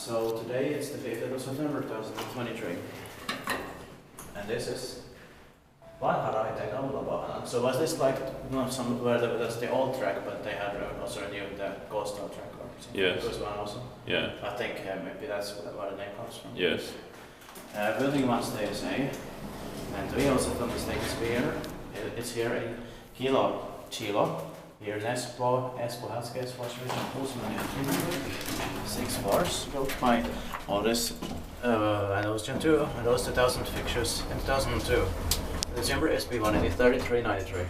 So today it's the 5th of September 2023. And this is Vanharaide. So was this like somewhere that's the old track, but they had also renewed the coastal track or something? Yes. This one also? Yeah. I think maybe that's where the name comes from. Yes. Building one stays, eh? And we also filmed this next here. It's here in Chilo. Here in Espoo Helsingborg was 6 floors built by Otis, and those 2000 fixtures in 2002. The chamber SB 180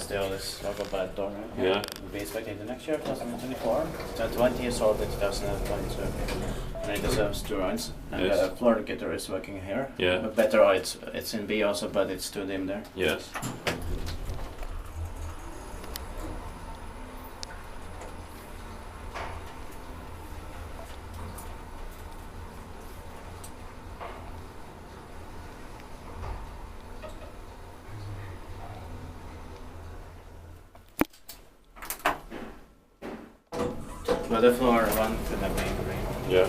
The Otis logo by the door. Yeah. Will be expected the next year, 2024. So 20 years old in 2022. And it deserves 2 runs. And Yes. the floor guitar is working here. Yeah. But better, it's in B also, but it's too dim there. Yes. But the floor one could have been green. Yeah.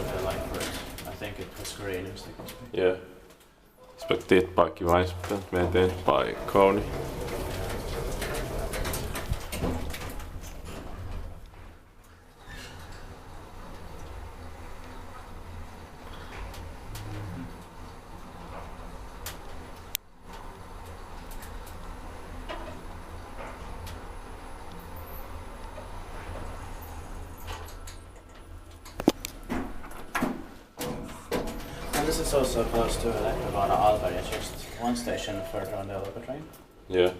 I think it was green instead. Yeah. Spektaatpaikki vai pitänyt meidän paikkoon. And this is also close to Vanharaide, just one station further on the local train. Yeah.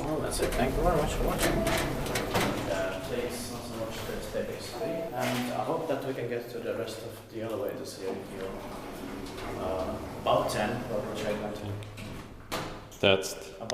Well, that's it. Thank you very much for watching. Please also watch the steps, and I hope that we can get to the rest of the elevators here in Kilo. About 10, but we'll check that. That's About